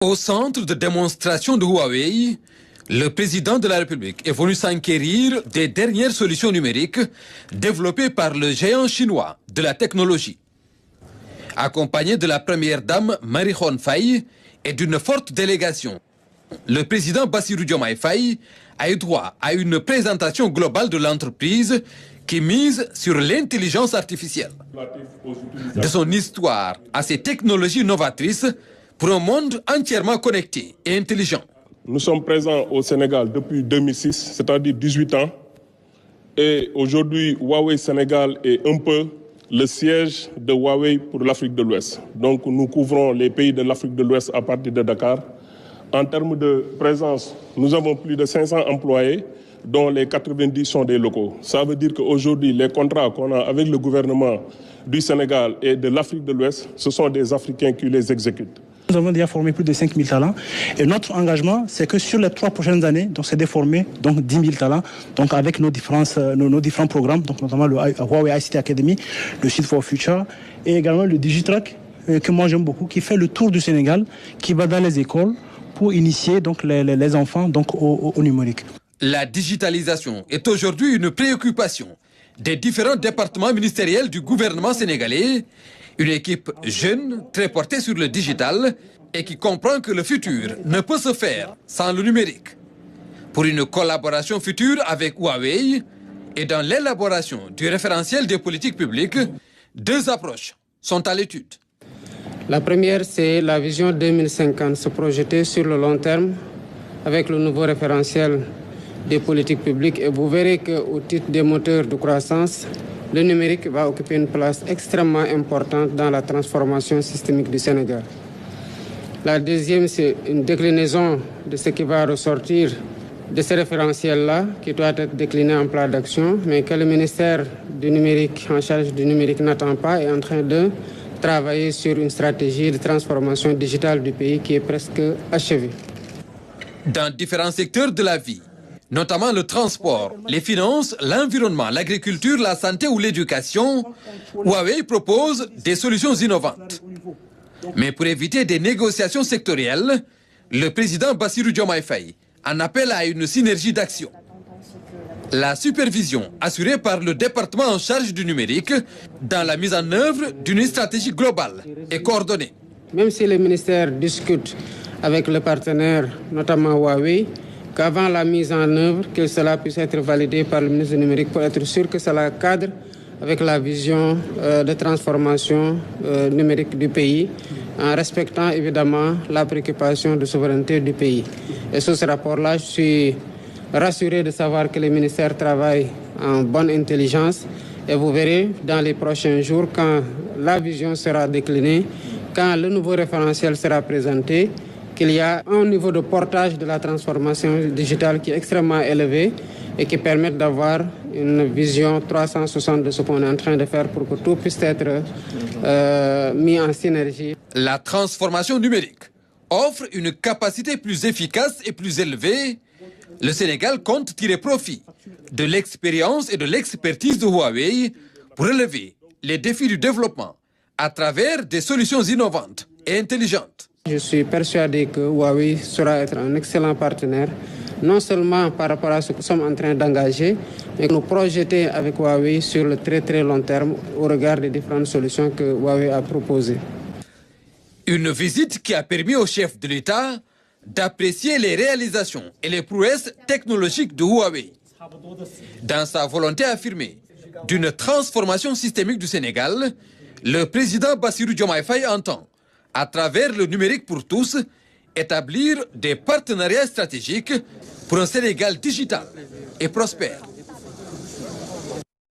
Au centre de démonstration de Huawei, le président de la République est venu s'enquérir des dernières solutions numériques développées par le géant chinois de la technologie. Accompagné de la première dame Marie-Khone Faye et d'une forte délégation, le président Bassirou Diomaye Faye a eu droit à une présentation globale de l'entreprise qui mise sur l'intelligence artificielle. De son histoire à ses technologies novatrices pour un monde entièrement connecté et intelligent. Nous sommes présents au Sénégal depuis 2006, c'est-à-dire 18 ans. Et aujourd'hui, Huawei Sénégal est un peu le siège de Huawei pour l'Afrique de l'Ouest. Donc nous couvrons les pays de l'Afrique de l'Ouest à partir de Dakar. En termes de présence, nous avons plus de 500 employés, dont les 90 sont des locaux. Ça veut dire qu'aujourd'hui, les contrats qu'on a avec le gouvernement du Sénégal et de l'Afrique de l'Ouest, ce sont des Africains qui les exécutent. Nous avons déjà formé plus de 5 000 talents et notre engagement, c'est que sur les 3 prochaines années, c'est de former 10 000 talents avec nos différents programmes, donc notamment le Huawei ICT Academy, le Seed for Future et également le Digitrack, que moi j'aime beaucoup, qui fait le tour du Sénégal, qui va dans les écoles pour initier les enfants au numérique. La digitalisation est aujourd'hui une préoccupation des différents départements ministériels du gouvernement sénégalais. Une équipe jeune, très portée sur le digital et qui comprend que le futur ne peut se faire sans le numérique. Pour une collaboration future avec Huawei et dans l'élaboration du référentiel des politiques publiques, 2 approches sont à l'étude. La première, c'est la vision 2050, se projeter sur le long terme avec le nouveau référentiel des politiques publiques. Et vous verrez qu'au titre des moteurs de croissance, le numérique va occuper une place extrêmement importante dans la transformation systémique du Sénégal. La deuxième, c'est une déclinaison de ce qui va ressortir de ce référentiel-là, qui doit être décliné en plan d'action, mais que le ministère du numérique, en charge du numérique, n'attend pas, est en train de travailler sur une stratégie de transformation digitale du pays qui est presque achevée. Dans différents secteurs de la vie, notamment le transport, les finances, l'environnement, l'agriculture, la santé ou l'éducation, Huawei propose des solutions innovantes. Mais pour éviter des négociations sectorielles, le président Bassirou Diomaye Faye en appelle à une synergie d'action. La supervision assurée par le département en charge du numérique dans la mise en œuvre d'une stratégie globale et coordonnée. Même si les ministères discutent avec le partenaire, notamment Huawei, qu'avant la mise en œuvre, que cela puisse être validé par le ministre du numérique pour être sûr que cela cadre avec la vision de transformation numérique du pays, en respectant évidemment la préoccupation de souveraineté du pays. Et sur ce rapport-là, je suis rassuré de savoir que les ministères travaillent en bonne intelligence et vous verrez dans les prochains jours, quand la vision sera déclinée, quand le nouveau référentiel sera présenté, qu'il y a un niveau de portage de la transformation digitale qui est extrêmement élevé et qui permet d'avoir une vision 360 de ce qu'on est en train de faire pour que tout puisse être mis en synergie. La transformation numérique offre une capacité plus efficace et plus élevée. Le Sénégal compte tirer profit de l'expérience et de l'expertise de Huawei pour relever les défis du développement à travers des solutions innovantes et intelligentes. Je suis persuadé que Huawei sera être un excellent partenaire, non seulement par rapport à ce que nous sommes en train d'engager, mais nous projeter avec Huawei sur le très très long terme au regard des différentes solutions que Huawei a proposées. Une visite qui a permis au chef de l'État d'apprécier les réalisations et les prouesses technologiques de Huawei. Dans sa volonté affirmée d'une transformation systémique du Sénégal, le président Bassirou Diomaye Faye entend, à travers le numérique pour tous, établir des partenariats stratégiques pour un Sénégal digital et prospère.